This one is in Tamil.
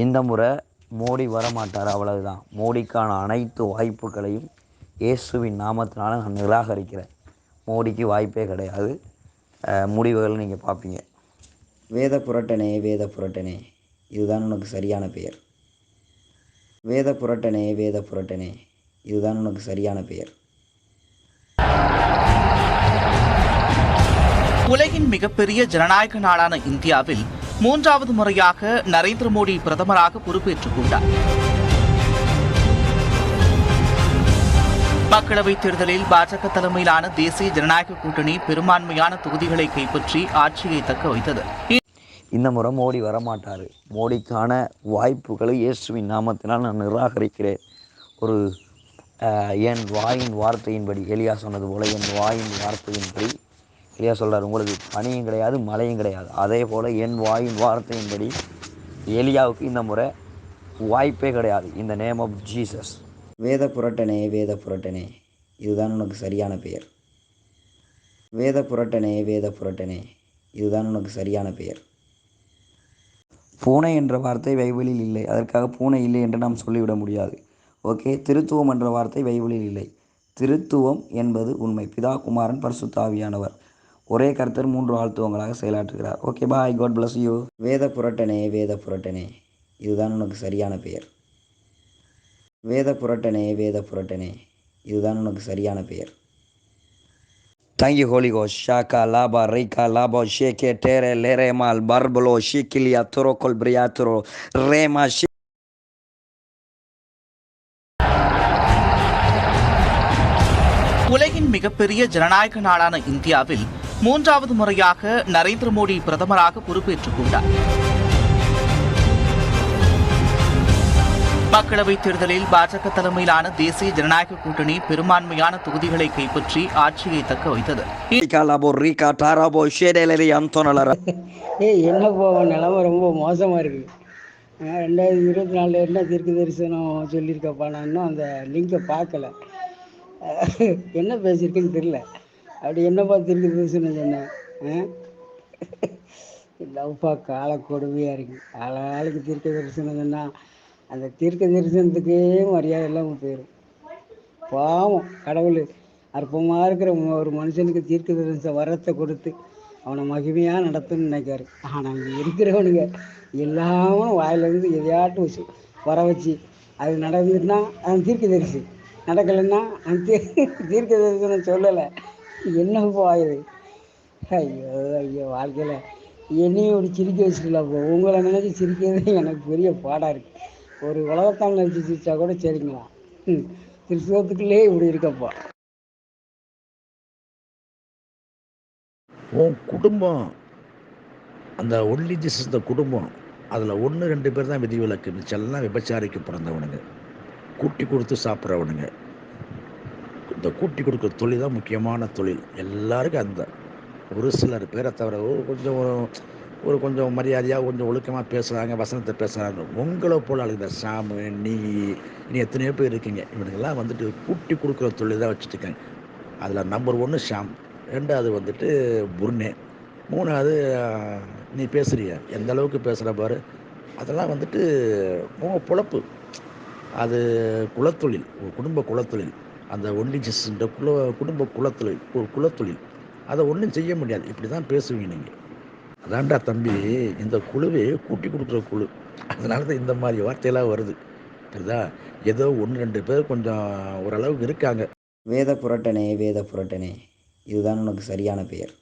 இந்த முறை மோடி வரமாட்டார், அவ்வளவுதான். மோடிக்கான அனைத்து வாய்ப்புகளையும் இயேசுவின் நாமத்தினால நான் நிராகரிக்கிறேன். மோடிக்கு வாய்ப்பே கிடையாது. முடிவுகள் நீங்கள் பார்ப்பீங்க. வேத புரட்டனே, வேத புரட்டனே, இதுதான் உனக்கு சரியான பெயர். வேத புரட்டனே, வேத புரட்டனே, இதுதான் உனக்கு சரியான பெயர். உலகின் மிகப்பெரிய ஜனநாயக நாடான இந்தியாவில் 3வது முறையாக நரேந்திர மோடி பிரதமராக பொறுப்பேற்றுக் கொண்டார். மக்களவைத் தேர்தலில் பாஜக தலைமையிலான தேசிய ஜனநாயக கூட்டணி பெரும்பான்மையான தொகுதிகளை கைப்பற்றி ஆட்சியை தக்க வைத்தது. இந்த முறை மோடி வரமாட்டார். மோடிக்கான வாய்ப்புகளை இயேசுவின் நாமத்தினால் நான் நிராகரிக்கிறேன். ஒரு என் வாயின் வார்த்தையின்படி, எலியா சொன்னது போல என் வாயின் வார்த்தையின்படி, எலியா சொல்கிறார், உங்களுக்கு பனியும் கிடையாது மழையும் கிடையாது. அதே போல் என் வாயின் வார்த்தையின்படி எலியாவுக்கு இந்த முறை வாய்ப்பே கிடையாது. இந்த நேம் ஆஃப் ஜீசஸ். வேத புரட்டனே, வேத புரட்டனே, இதுதான் உனக்கு சரியான பெயர். வேத புரட்டனே, வேத புரட்டனே, இதுதான் உனக்கு சரியான பெயர். பூனை என்ற வார்த்தை பைபிளில் இல்லை, அதற்காக பூனை இல்லை என்று நாம் சொல்லிவிட முடியாது. ஓகே. திருத்துவம் என்ற வார்த்தை பைபிளில் இல்லை. திருத்துவம் என்பது உண்மை. பிதா, குமாரன், பரிசுத்த ஆவியானவர் ஒரே கர்த்தர் 3 ஆழ்த்துவங்களாக செயலாற்றுகிறார். Okay, bye, God bless you. வேத புரட்டனே, வேத புரட்டனே, இதுதான் உனக்கு சரியான பெயர். வேத புரட்டனே, வேத புரட்டனே, இதுதான் உனக்கு சரியான பெயர். Thank you, Holy Ghost. Shaka laba rika labo sheke tere lere mal barbolo shikilia toro colbriatoro rema. உலகின் மிகப்பெரிய ஜனநாயக நாடான இந்தியாவில் 3வது முறையாக நரேந்திர மோடி பிரதமராக பொறுப்பேற்றுக் கொண்டார். மக்களவைத் தேர்தலில் பாஜக தலைமையிலான தேசிய ஜனநாயக கூட்டணி பெரும்பான்மையான தொகுதிகளை கைப்பற்றி ஆட்சியை தக்க வைத்தது. என்னப்போ நிலைமை ரொம்ப மோசமா இருக்கு. 2024 என்ன தீர்க்க தரிசனம் சொல்லியிருக்கப்பா, நான் இன்னும் அந்த லிங்கை பார்க்கல. என்ன பேசியிருக்குன்னு தெரியல. அப்படி என்னப்பா தீர்க்க தரிசனம் சொன்னேன். லவ்ப்பா கால கொடுமையாக இருக்குது. ஆளுக்கு தீர்க்க தரிசனம் சொன்னால் அந்த தீர்க்க தரிசனத்துக்கே மரியாதை இல்லாமல் போயிடும். பாவம், கடவுள் அற்பமாக இருக்கிற ஒரு மனுஷனுக்கு தீர்க்க தரிசன வரத்தை கொடுத்து அவனை மகிமையாக நடத்துன்னு நினைக்காரு. ஆனால் இங்கே இருக்கிறவனுங்க எல்லாமே வாயிலிருந்து எதையாட்டும் வர வச்சு அது நடந்துட்டுனா அவன் தீர்க்க தரிசி, நடக்கலைன்னா அந்த தீர்க்க தரிசனம் சொல்லலை. என்ன போயுது? ஐயோ ஐயோ, வாழ்க்கையில் என்னையும் இப்படி சிரிக்க வச்சுக்கலாம். போ, உங்களை நினச்சி சிரிக்கிறது எனக்கு பெரிய பாடாக இருக்குது. ஒரு உலகத்தால் நினச்சி சிரிச்சா கூட சரிங்களா, கிறிஸ்தவத்துக்குள்ளே இப்படி இருக்கப்பா. உன் குடும்பம், அந்த ஒன்லி ஜீசஸ் இந்த குடும்பம், அதில் 1-2 பேர் தான் விதிவிலக்கு. மிச்செல்லாம் விபச்சாரிக்கு பிறந்தவனுங்க, கூட்டி கொடுத்து சாப்பிட்றவனுங்க. இந்த கூட்டி கொடுக்குற தொழில் தான் முக்கியமான தொழில். எல்லாருக்கும் அந்த ஒரு சிலர் பேரை தவிர கொஞ்சம் மரியாதையாக கொஞ்சம் ஒழுக்கமாக பேசுகிறாங்க, வசனத்தை பேசுகிறாங்க. உங்களை போல் இந்த சாமு, நீ எத்தனையோ பேர் இருக்கீங்க. இவனுங்கெல்லாம் வந்துட்டு கூட்டி கொடுக்குற தொழில் தான் வச்சுட்டு இருக்காங்க. அதில் நம்பர் 1 ஷாம், 2வது வந்துட்டு புர்னே, 3வது நீ பேசுறிய, எந்த அளவுக்கு பேசுகிற பாரு. அதெல்லாம் வந்துட்டு உங்கள் பொழப்பு. அது குலத்தொழில், ஒரு குடும்ப குலத்தொழில். அந்த ஒன்லி ஜீசஸ்ன்ற குடும்ப குலத்தொழில் அதை ஒன்றும் செய்ய முடியாது. இப்படி தான் பேசுவீங்க நீங்கள். அதான்டா தம்பி, இந்த குழுவே கூட்டி கொடுக்குற குழு. அதனால தான் இந்த மாதிரி வார்த்தையெல்லாம் வருது. சரிதா? ஏதோ 1-2 பேர் கொஞ்சம் ஓரளவுக்கு இருக்காங்க. வேத புரட்டனே, வேத புரட்டனே, இதுதான் உனக்கு சரியான பெயர்.